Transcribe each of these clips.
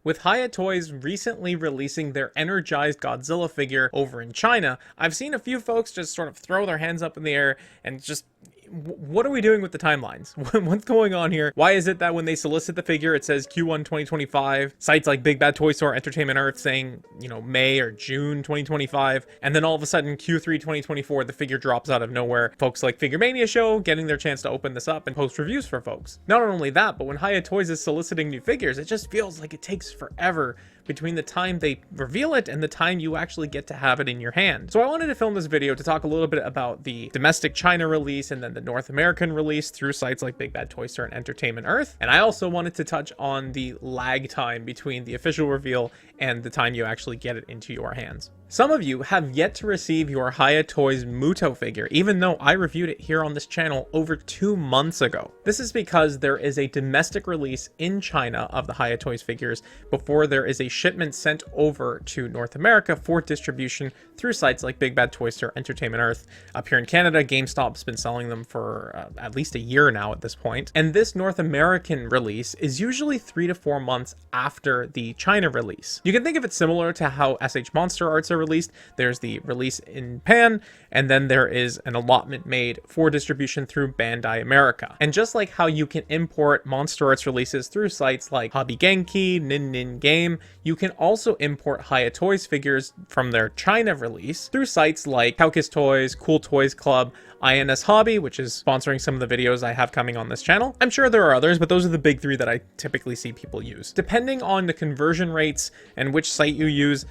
With Hiya Toys recently releasing their energized Godzilla figure over in China, I've seen a few folks just sort of throw their hands up in the air and just, what are we doing with the timelines? What's going on here? Why is it that when they solicit the figure, it says Q1 2025, sites like Big Bad Toy Store, Entertainment Earth saying, May or June 2025, and then all of a sudden Q3 2024, the figure drops out of nowhere. Folks like Figure Mania Show getting their chance to open this up and post reviews for folks. Not only that, but when Hiya Toys is soliciting new figures, it just feels like it takes forever between the time they reveal it and the time you actually get to have it in your hand. So I wanted to film this video to talk a little bit about the domestic China release and then the North American release through sites like Big Bad Toy Store and Entertainment Earth. And I also wanted to touch on the lag time between the official reveal and the time you actually get it into your hands. Some of you have yet to receive your Hiya Toys Muto figure, even though I reviewed it here on this channel over 2 months ago. This is because there is a domestic release in China of the Hiya Toys figures before there is a shipment sent over to North America for distribution through sites like Big Bad Toy Store, Entertainment Earth. Up here in Canada, GameStop's been selling them for at least a year now at this point. And this North American release is usually 3 to 4 months after the China release. You can think of it similar to how SH Monster Arts are released. There's the release in Japan, and then there is an allotment made for distribution through Bandai America. And just like how you can import Monster Arts releases through sites like Hobby Genki, Nin Game, you can also import Hiya Toys figures from their China release through sites like Kaukus Toys, Cool Toys Club, INS Hobby, which is sponsoring some of the videos I have coming on this channel. I'm sure there are others, but those are the big 3 that I typically see people use. Depending on the conversion rates and which site you use,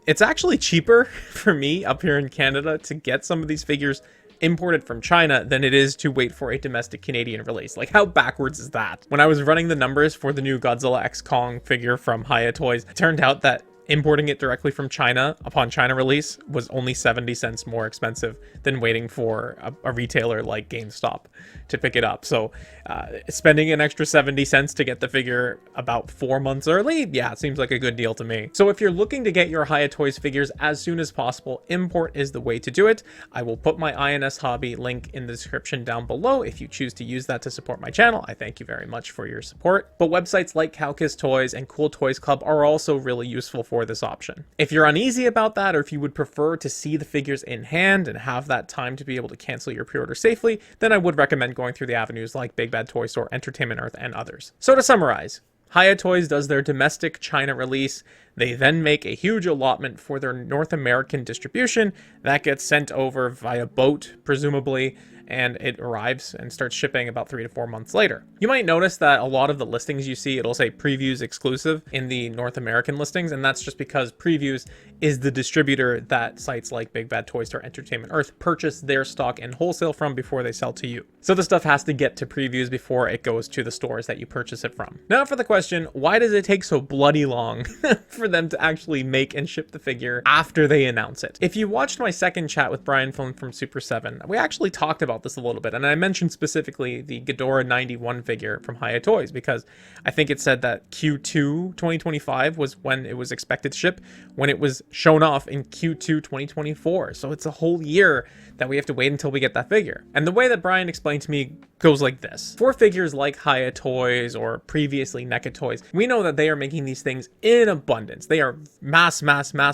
it's actually cheaper for me up here in Canada to get some of these figures imported from China than it is to wait for a domestic Canadian release. Like, how backwards is that? When I was running the numbers for the new Godzilla X Kong figure from Hiya Toys, it turned out that importing it directly from China upon China release was only 70 cents more expensive than waiting for a retailer like GameStop to pick it up. So spending an extra 70 cents to get the figure about 4 months early, yeah, it seems like a good deal to me. So if you're looking to get your Hiya Toys figures as soon as possible, import is the way to do it. I will put my INS Hobby link in the description down below if you choose to use that to support my channel. I thank you very much for your support. But websites like Kaukus Toys and Cool Toys Club are also really useful for this option. If you're uneasy about that, or if you would prefer to see the figures in hand and have that time to be able to cancel your pre-order safely, then I would recommend going through the avenues like Big Bad Toy Store, Entertainment Earth, and others. So to summarize, Hiya Toys does their domestic China release. They then make a huge allotment for their North American distribution. That gets sent over via boat, presumably, and it arrives and starts shipping about 3 to 4 months later. You might notice that a lot of the listings you see, it'll say Previews exclusive in the North American listings, and that's just because Previews is the distributor that sites like Big Bad Toy Store, Entertainment Earth purchase their stock and wholesale from before they sell to you. So the stuff has to get to Previews before it goes to the stores that you purchase it from. Now for the question, why does it take so bloody long for them to actually make and ship the figure after they announce it? If you watched my second chat with Brian from Super 7, we actually talked about this a little bit, and I mentioned specifically the Ghidorah 91 figure from Hiya Toys because I think it said that Q2 2025 was when it was expected to ship, when it was shown off in Q2 2024. So it's a whole year that we have to wait until we get that figure. And the way that Brian explained to me goes like this. For figures like Hiya Toys or previously NECA Toys, we know that they are making these things in abundance. They are mass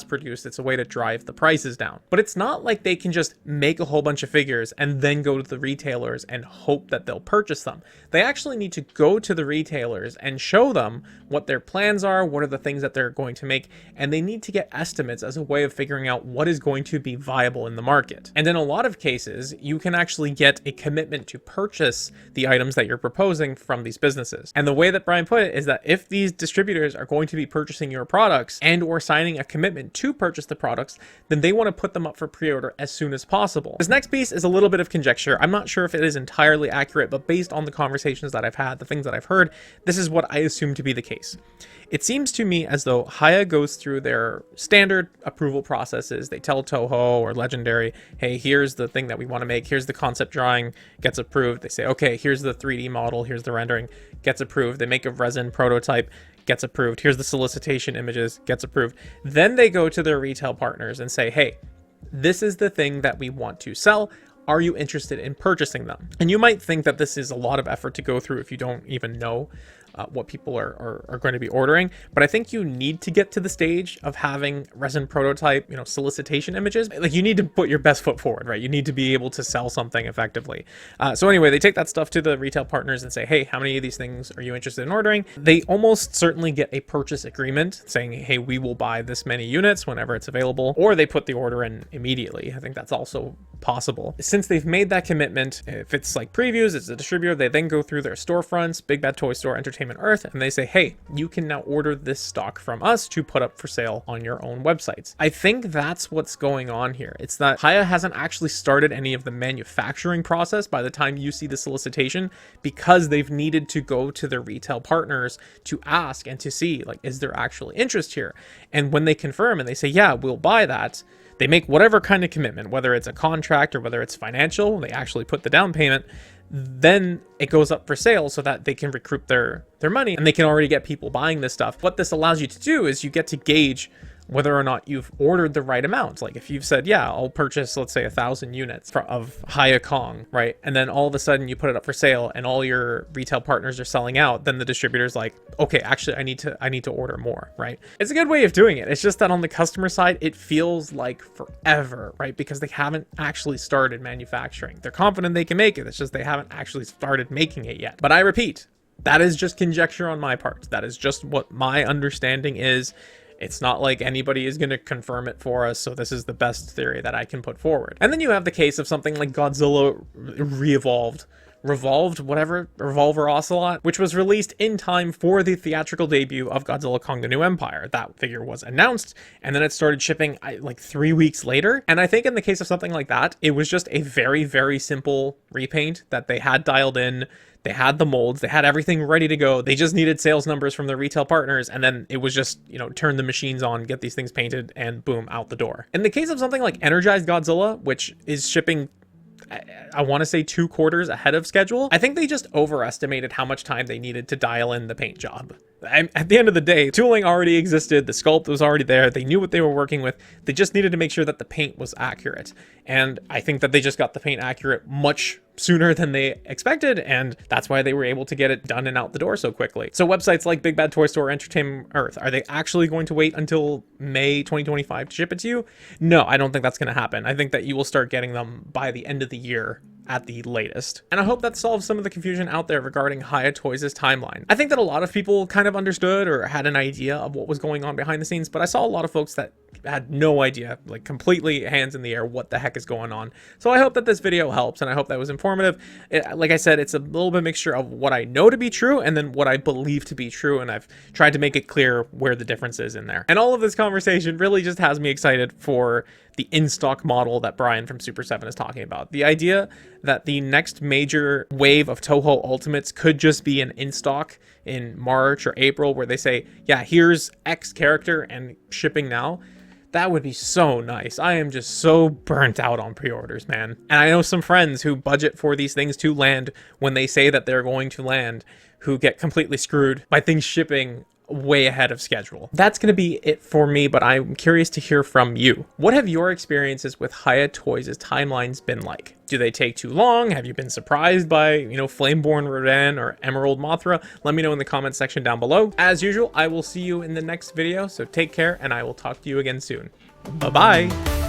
produced. It's a way to drive the prices down. But it's not like they can just make a whole bunch of figures and then go to the retailers and hope that they'll purchase them. They actually need to go to the retailers and show them what their plans are, what are the things that they're going to make, and they need to get estimates as a way of figuring out what is going to be viable in the market. And in a lot of cases, you can actually get a commitment to purchase the items that you're proposing from these businesses. And the way that Brian put it is that if these distributors are going to be purchasing your products and or signing a commitment to purchase the products, then they want to put them up for pre-order as soon as possible. This next piece is a little bit of conjecture. I'm not sure if it is entirely accurate, but based on the conversations that I've had, the things that I've heard, this is what I assume to be the case. It seems to me as though Hiya goes through their standard approval processes. They tell Toho or Legendary, hey, here's the thing that we want to make. Here's the concept drawing, gets approved. They say, okay, here's the 3D model. Here's the rendering, gets approved. They make a resin prototype, gets approved. Here's the solicitation images, gets approved. Then they go to their retail partners and say, hey, this is the thing that we want to sell. Are you interested in purchasing them? And you might think that this is a lot of effort to go through if you don't even know what people are going to be ordering. But I think you need to get to the stage of having resin prototype, solicitation images. Like, you need to put your best foot forward, right? You need to be able to sell something effectively. So anyway, they take that stuff to the retail partners and say, hey, how many of these things are you interested in ordering? They almost certainly get a purchase agreement saying, hey, we will buy this many units whenever it's available, or they put the order in immediately. I think that's also possible. Since they've made that commitment, if it's like previews, it's a distributor, they then go through their storefronts, Big Bad Toy Store, Entertainment Earth, and they say, hey, you can now order this stock from us to put up for sale on your own websites. I think that's what's going on here. It's that Hiya hasn't actually started any of the manufacturing process by the time you see the solicitation, because they've needed to go to their retail partners to ask and to see, like, is there actually interest here? And when they confirm and they say, yeah, we'll buy that, they make whatever kind of commitment, whether it's a contract or whether it's financial, they actually put the down payment, then it goes up for sale so that they can recoup their money and they can already get people buying this stuff. What this allows you to do is you get to gauge whether or not you've ordered the right amount. Like, if you've said, yeah, I'll purchase, let's say 1,000 units of Hiya Kong, right? And then all of a sudden you put it up for sale and all your retail partners are selling out, then the distributor's like, okay, actually I need to order more, right? It's a good way of doing it. It's just that on the customer side, it feels like forever, right? Because they haven't actually started manufacturing. They're confident they can make it. It's just they haven't actually started making it yet. But I repeat, that is just conjecture on my part. That is just what my understanding is. It's not like anybody is going to confirm it for us, so this is the best theory that I can put forward. And then you have the case of something like Godzilla Revolver Ocelot, which was released in time for the theatrical debut of Godzilla Kong: The New Empire. That figure was announced, and then it started shipping like 3 weeks later. And I think in the case of something like that, it was just a very, very simple repaint that they had dialed in. They had the molds, they had everything ready to go. They just needed sales numbers from their retail partners, and then it was just, turn the machines on, get these things painted, and boom, out the door. In the case of something like Energized Godzilla, which is shipping, I want to say 2 quarters ahead of schedule, I think they just overestimated how much time they needed to dial in the paint job. At the end of the day, tooling already existed, the sculpt was already there, they knew what they were working with, they just needed to make sure that the paint was accurate. And I think that they just got the paint accurate much sooner than they expected, and that's why they were able to get it done and out the door so quickly. So websites like Big Bad Toy Store, Entertainment Earth, are they actually going to wait until May 2025 to ship it to you? No, I don't think that's going to happen. I think that you will start getting them by the end of the year at the latest. And I hope that solves some of the confusion out there regarding Hiya Toys' timeline. I think that a lot of people kind of understood or had an idea of what was going on behind the scenes, but I saw a lot of folks that had no idea, like completely hands in the air, what the heck is going on. So I hope that this video helps, and I hope that was informative. Like I said, it's a little bit mixture of what I know to be true and then what I believe to be true, and I've tried to make it clear where the difference is in there. And all of this conversation really just has me excited for the in-stock model that Brian from Super 7 is talking about. The idea that the next major wave of Toho Ultimates could just be an in-stock in March or April, where they say, yeah, here's X character and shipping now. That would be so nice. I am just so burnt out on pre-orders, man. And I know some friends who budget for these things to land when they say that they're going to land, who get completely screwed by things shipping way ahead of schedule. That's going to be it for me, but I'm curious to hear from you. What have your experiences with Hiya Toys' timelines been like? Do they take too long? Have you been surprised by, Flameborn Rodan or Emerald Mothra? Let me know in the comments section down below. As usual, I will see you in the next video, so take care, and I will talk to you again soon. Bye-bye!